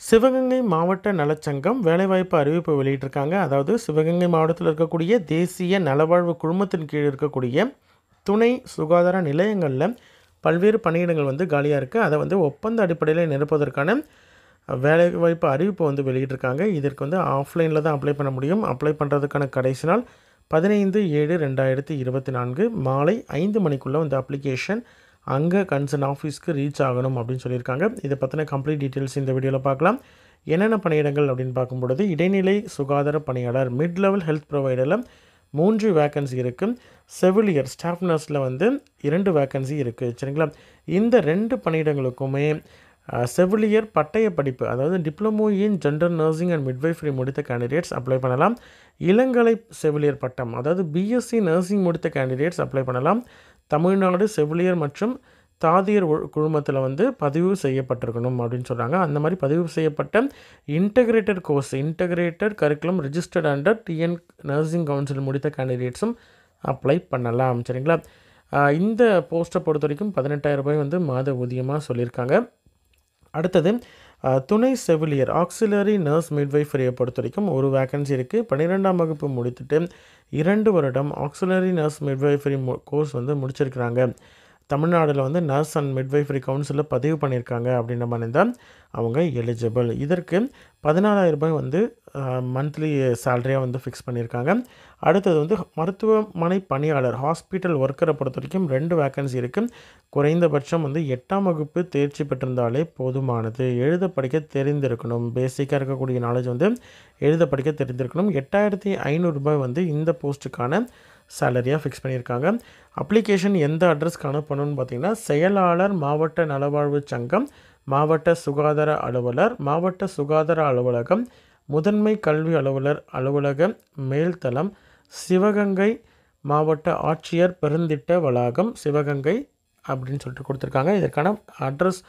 சிவகங்கை மாவட்ட நலச்சங்கம் வேலைவாய்ப்பு அறிவிப்பு வெளியிட்டிருக்காங்க. அதாவது சிவகங்கை மாவட்டத்தில் இருக்கக்கூடிய தேசிய நலவாழ்வு குழுமத்தின் கீழ் இருக்கக்கூடிய துணை சுகாதார நிலையங்களில் பல்வேறு பணியிடங்கள் காலியாக இருக்குது. அதை ஒப்பந்த அடிப்படையில் நிரப்புவதற்கான வேலைவாய்ப்பு அறிவிப்பு வெளியிட்டிருக்காங்க. இதற்கு ஆஃப்லைனில் தான் அப்ளை பண்ண முடியும். அப்ளை பண்ணுறதுக்கான கடைசி நாள் 15/7/2024 மாலை 5 மணிக்குள்ளே அப்ளிகேஷன் அங்கே கன்சர்ன் ஆஃபீஸ்க்கு ரீச் ஆகணும் அப்படின்னு சொல்லியிருக்காங்க. இதை பற்றின கம்ப்ளீட் டீட்டெயில்ஸ் இந்த வீடியோவில் பார்க்கலாம். என்னென்ன பணியிடங்கள் அப்படின்னு பார்க்கும்பொழுது இடைநிலை சுகாதார பணியாளர் மிட் லெவல் ஹெல்த் ப்ரொவைடரில் 3 வேக்கன்சி இருக்குது. செவிலியர் ஸ்டாஃப் நர்ஸில் 2 வேக்கன்சி இருக்குது. சரிங்களா? இந்த 2 பணியிடங்களுக்குமே செவிலியர் பட்டய படிப்பு, அதாவது diploma in gender nursing and midwifery முடித்த கேண்டிடேட்ஸ் அப்ளை பண்ணலாம். இளங்கலை செவிலியர் பட்டம், அதாவது பிஎஸ்சி நர்சிங் முடித்த கேண்டிடேட்ஸ் அப்ளை பண்ணலாம். தமிழ்நாடு செவிலியர் மற்றும் தாதியர் குழுமத்தில் பதிவு செய்யப்பட்டிருக்கணும் அப்படின்னு சொல்கிறாங்க. அந்த மாதிரி பதிவு செய்யப்பட்ட integrated course, integrated curriculum registered under TN nursing council முடித்த கேண்டிடேட்ஸும் அப்ளை பண்ணலாம். சரிங்களா? இந்த போஸ்ட்டை பொறுத்த வரைக்கும் 18,000 ரூபாய் மாத ஊதியமாக சொல்லியிருக்காங்க. அடுத்தது துணை செவிலியர் ஆக்சிலரி நர்ஸ் மிட்வைஃபரியை பொறுத்த வரைக்கும் 1 வேக்கன்சி இருக்குது. 12ஆம் வகுப்பு முடித்துட்டு 2 வருடம் ஆக்சிலரி நர்ஸ் மிட்வைஃபரி கோர்ஸ் முடிச்சிருக்கிறாங்க. தமிழ்நாட்டில் நர்ஸ் அண்ட் மிட்வைஃபரி கவுன்சிலில் பதிவு பண்ணியிருக்காங்க அப்படின்ற மாதிரி தான் அவங்க எலிஜிபிள். இதற்கு 14,000 ரூபாய் மந்த்லி சேலரியாக ஃபிக்ஸ் பண்ணியிருக்காங்க. அடுத்தது மருத்துவமனை பணியாளர் ஹாஸ்பிட்டல் ஒர்க்கரை பொறுத்த வரைக்கும் 2 வேக்கன்சி இருக்குது. குறைந்தபட்சம் 8ஆம் வகுப்பு தேர்ச்சி பெற்றிருந்தாலே போதுமானது. எழுத படிக்க தெரிந்திருக்கணும். பேசிக்காக இருக்கக்கூடிய நாலேஜ் எழுத படிக்க தெரிந்திருக்கணும். 8,500 ரூபாய் இந்த போஸ்ட்டுக்கான சேலரியாக ஃபிக்ஸ் பண்ணியிருக்காங்க. அப்ளிகேஷன் எந்த அட்ரஸ்க்கு அனுப்பணும்னு பார்த்தீங்கன்னா, செயலாளர் மாவட்ட நலவாழ்வு சங்கம், மாவட்ட சுகாதார அலுவலர், மாவட்ட சுகாதார அலுவலகம், முதன்மை கல்வி அலுவலர் அலுவலக மேல்தளம், சிவகங்கை மாவட்ட ஆட்சியர் பெருந்திட்ட வளாகம், சிவகங்கை அப்படின்னு சொல்லிட்டு கொடுத்துருக்காங்க. இதற்கான அட்ரஸ்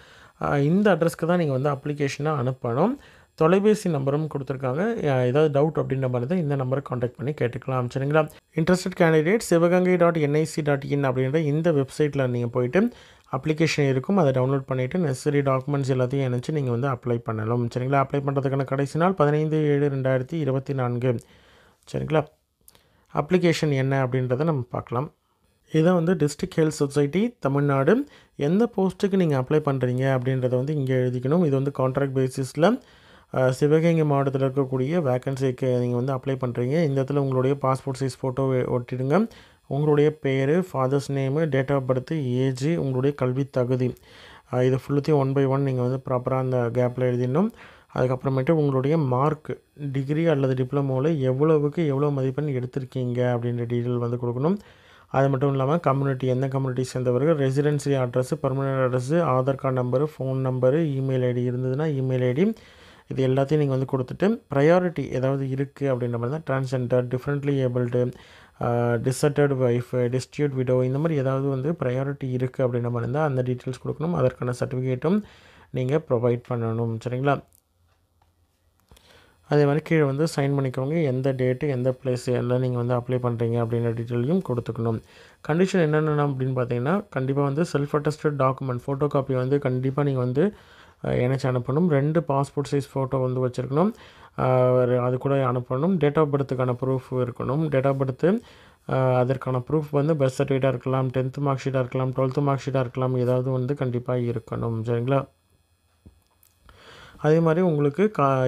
இந்த அட்ரஸ்க்கு தான் நீங்கள் அப்ளிகேஷனை அனுப்பணும். தொலைபேசி நம்பரும் கொடுத்துருக்காங்க. ஏதாவது டவுட் அப்படின்ற மாதிரி தான் இந்த நம்பரை காண்டாக்ட் பண்ணி கேட்டுக்கலாம். சரிங்களா? இன்ட்ரெஸ்டட் கேண்டிடேட் சிவகங்கை.nic.in அப்படின்ற இந்த வெப்சைட்டில் நீங்கள் போயிட்டு அப்ளிகேஷன் இருக்கும், அதை டவுன்லோட் பண்ணிவிட்டு நெசசரி டாக்குமெண்ட்ஸ் எல்லாத்தையும் இணைச்சி நீங்கள் அப்ளை பண்ணணும். சரிங்களா? அப்ளை பண்ணுறதுக்கான கடைசி நாள் 15/7/2024. சரிங்களா? அப்ளிகேஷன் என்ன அப்படின்றத நம்ம பார்க்கலாம். இதை டிஸ்ட்ரிக்ட் ஹெல்த் சொசைட்டி தமிழ்நாடு எந்த போஸ்ட்டுக்கு நீங்கள் அப்ளை பண்ணுறீங்க அப்படின்றத இங்கே எழுதிக்கணும். இது கான்ட்ராக்ட் பேசிஸில் சிவகங்கை மாவட்டத்தில் இருக்கக்கூடிய வேக்கன்சிக்கு நீங்கள் அப்ளை பண்ணுறீங்க. இந்த இடத்துல உங்களுடைய பாஸ்போர்ட் சைஸ் ஃபோட்டோ ஒட்டிடுங்க. உங்களுடைய பேர், father's name, date of birth, age, உங்களுடைய கல்வி தகுதி, இது ஃபுல்லுத்தையும் 1 by 1 நீங்கள் ப்ராப்பராக அந்த கேப்பில் எழுதிடணும். அதுக்கப்புறமேட்டு உங்களுடைய மார்க், டிகிரி அல்லது டிப்ளமோவில் எவ்வளோ மதிப்பெண் எடுத்திருக்கீங்க அப்படின்ற டீட்டெயில் கொடுக்கணும். அது மட்டும் இல்லாமல் கம்யூனிட்டி, எந்த கம்யூனிட்டி சேர்ந்தவர்கள், residency address, permanent address, Aadhaar card number, phone number, email ID இருந்ததுன்னா இமெயில் ஐடி, இது எல்லாத்தையும் நீங்கள் கொடுத்துட்டு ப்ரையாரிட்டி ஏதாவது இருக்குது அப்படின்ற மாதிரி தான் transgender, differently abled, deserted wife, distribute widow, இந்த மாதிரி ஏதாவது ப்ரையாரிட்டி இருக்குது அப்படின்ற மாதிரி இருந்தால் அந்த டீட்டெயில்ஸ் கொடுக்கணும். அதற்கான சர்டிஃபிகேட்டும் நீங்கள் ப்ரொவைட் பண்ணணும். சரிங்களா? அதே மாதிரி கீழே சைன் பண்ணிக்கோங்க. எந்த டேட்டு, எந்த பிளேஸ் எல்லாம் நீங்கள் அப்ளை பண்ணுறீங்க அப்படின்ற டீட்டெயிலையும் கொடுத்துக்கணும். கண்டிஷன் என்னென்ன அப்படின்னு பார்த்தீங்கன்னா, கண்டிப்பாக self attested document photocopy கண்டிப்பாக நீங்கள் இணைச்சி அனுப்பணும். 2 பாஸ்போர்ட் சைஸ் ஃபோட்டோ வச்சுருக்கணும். அது கூட அனுப்பணும். டேட் ஆஃப் பர்த்துக்கான ப்ரூஃப் இருக்கணும். டேட் ஆஃப் பர்த்து அதற்கான ப்ரூஃப் பர்த் சர்டிஃபிகேட்டாக இருக்கலாம், 10th மார்க் ஷீட்டாக இருக்கலாம், 12th மார்க் ஷீட்டாக இருக்கலாம், ஏதாவது கண்டிப்பாக இருக்கணும். சரிங்களா? அதே மாதிரி உங்களுக்கு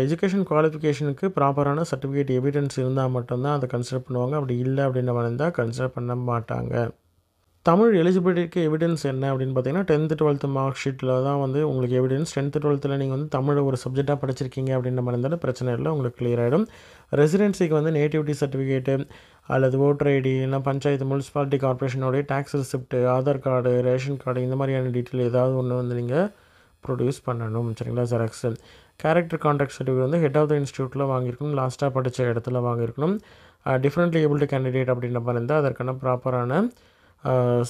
எஜுகேஷன் குவாலிஃபிகேஷனுக்கு ப்ராப்பரான சர்டிஃபிகேட் எவிடன்ஸ் இருந்தால் மட்டும்தான் அதை கன்சிடர் பண்ணுவாங்க. அப்படி இல்லை அப்படின்ற மாதிரி இருந்தால் கன்சிடர் பண்ண மாட்டாங்க. தமிழ் எலிஜிபிலிட்டிக்கு எவிடன்ஸ் என்ன அப்படின்னு பார்த்தீங்கன்னா, 10th 12th மார்க் ஷீட்டில் தான் உங்களுக்கு எவிடன்ஸ். 10th 12th நீங்கள் தமிழை ஒரு சப்ஜெக்டாக படிச்சிருக்கீங்க அப்படின்ற மாதிரி இருந்தாலும் பிரச்சனை இல்லை, உங்களுக்கு கிளியர் ஆகிடும். ரெசிடென்சிக்கு நேட்டிவிட்டி சர்டிஃபிகேட்டு அல்லது ஓட்டர் ஐடி, இல்லைனா பஞ்சாயத்து முனிசிபாலிட்டி கார்பரேஷனோடைய tax receipt, Aadhaar card, ration card, இந்த மாதிரியான டீட்டெயில் ஏதாவது ஒன்று நீங்கள் ப்ரொடியூஸ் பண்ணணும். சரிங்களா? Xerox. Character contract certificate head of the இன்ஸ்டியூட்டில் வாங்கியிருக்கணும், லாஸ்ட்டாக படித்த இடத்துல வாங்கியிருக்கணும். டிஃப்ரெண்ட்லி ஏபிள்டு கேண்டிடேட் அப்படின்ற மாதிரி இருந்தால் அதற்கான ப்ராப்பரான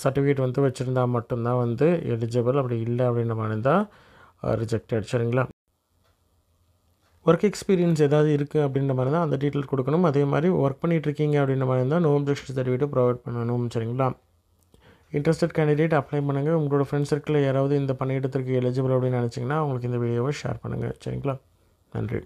சர்டிஃபிகேட் வச்சுருந்தால் மட்டும்தான் எலிஜிபிள். அப்படி இல்லை அப்படின்ற மாதிரி இருந்தால் ரிஜெக்டட். சரிங்களா? ஒர்க் எக்ஸ்பீரியன்ஸ் ஏதாவது இருக்குது அப்படின்ற மாதிரி தான் அந்த டீட்டெயில் கொடுக்கணும். அதே மாதிரி ஒர்க் பண்ணிகிட்ருக்கீங்க அப்படின்ற மாதிரி இருந்தால் நோ அப்ஜெக்ஷன் சர்டிஃபிகேட் ப்ரொவைட் பண்ணணும். சரிங்களா? இன்ட்ரெஸ்டட் கேண்டிடேட் அப்ளை பண்ணுங்கள். உங்களோட ஃப்ரெண்ட்ஸ் சர்க்கிளில் யாராவது இந்த பணியிடத்திற்கு எலிஜிபிள் அப்படின்னு நினச்சிங்கன்னா அவங்களுக்கு இந்த வீடியோவை ஷேர் பண்ணுங்கள். சரிங்களா? நன்றி.